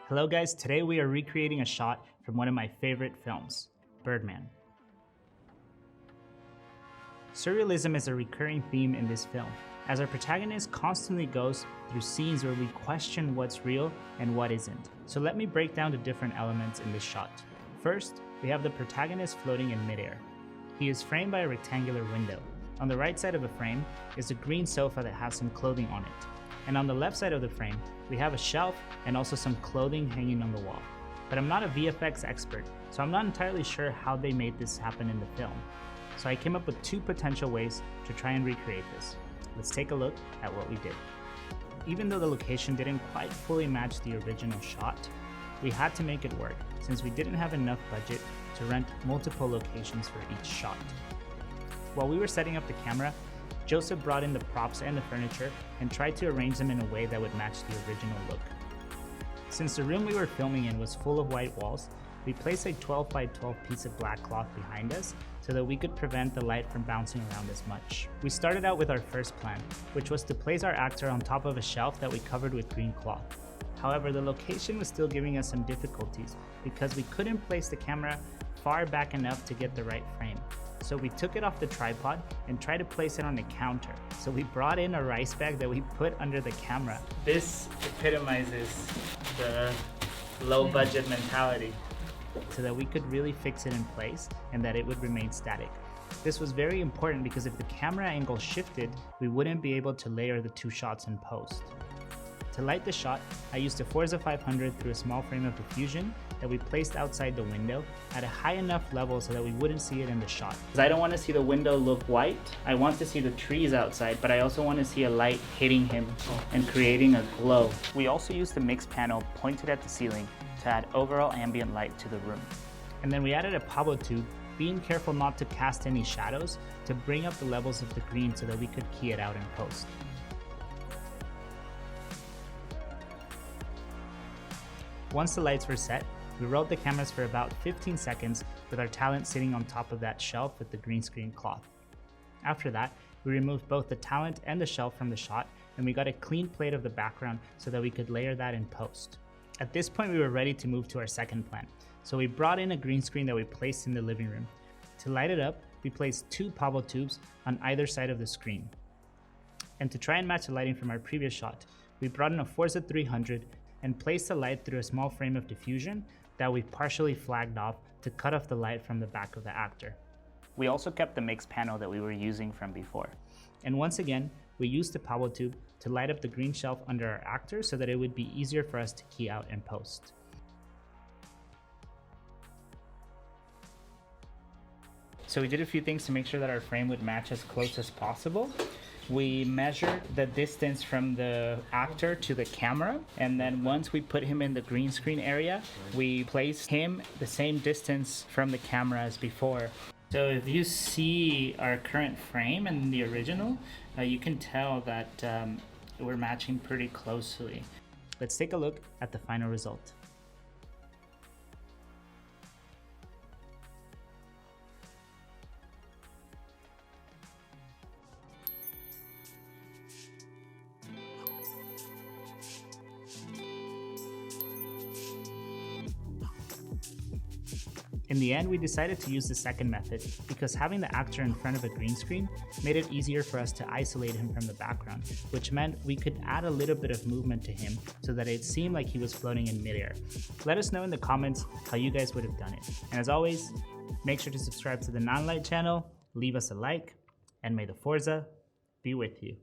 Hello guys, today we are recreating a shot from one of my favorite films, Birdman. Surrealism is a recurring theme in this film, as our protagonist constantly goes through scenes where we question what's real and what isn't. So let me break down the different elements in this shot. First, we have the protagonist floating in midair. He is framed by a rectangular window. On the right side of the frame is a green sofa that has some clothing on it. And on the left side of the frame, we have a shelf and also some clothing hanging on the wall. But I'm not a VFX expert, so I'm not entirely sure how they made this happen in the film. So I came up with two potential ways to try and recreate this. Let's take a look at what we did. Even though the location didn't quite fully match the original shot, we had to make it work since we didn't have enough budget to rent multiple locations for each shot. While we were setting up the camera, Joseph brought in the props and the furniture and tried to arrange them in a way that would match the original look. Since the room we were filming in was full of white walls, we placed a 12 by 12 piece of black cloth behind us so that we could prevent the light from bouncing around as much. We started out with our first plan, which was to place our actor on top of a shelf that we covered with green cloth. However, the location was still giving us some difficulties because we couldn't place the camera far back enough to get the right frame. So we took it off the tripod and tried to place it on the counter. So we brought in a rice bag that we put under the camera. This epitomizes the low budget mentality, so that we could really fix it in place and that it would remain static. This was very important because if the camera angle shifted, we wouldn't be able to layer the two shots in post. To light the shot, I used a Forza 500 through a small frame of diffusion that we placed outside the window at a high enough level so that we wouldn't see it in the shot. Because I don't want to see the window look white, I want to see the trees outside, but I also want to see a light hitting him and creating a glow. We also used the mix panel pointed at the ceiling to add overall ambient light to the room. And then we added a Pablo tube, being careful not to cast any shadows to bring up the levels of the green so that we could key it out in post. Once the lights were set, we rolled the cameras for about 15 seconds with our talent sitting on top of that shelf with the green screen cloth. After that, we removed both the talent and the shelf from the shot, and we got a clean plate of the background so that we could layer that in post. At this point, we were ready to move to our second plan, so we brought in a green screen that we placed in the living room. To light it up, we placed two Pablo tubes on either side of the screen. And to try and match the lighting from our previous shot, we brought in a Forza 300 and placed the light through a small frame of diffusion that we partially flagged off to cut off the light from the back of the actor. We also kept the mix panel that we were using from before. And once again, we used the Pablo tube to light up the green shelf under our actor so that it would be easier for us to key out in post. So we did a few things to make sure that our frame would match as close as possible. We measured the distance from the actor to the camera, and then once we put him in the green screen area, we placed him the same distance from the camera as before. So if you see our current frame and the original, you can tell that we're matching pretty closely. Let's take a look at the final result. In the end, we decided to use the second method because having the actor in front of a green screen made it easier for us to isolate him from the background, which meant we could add a little bit of movement to him so that it seemed like he was floating in midair. Let us know in the comments how you guys would have done it. And as always, make sure to subscribe to the Nanlite channel, leave us a like, and may the Forza be with you.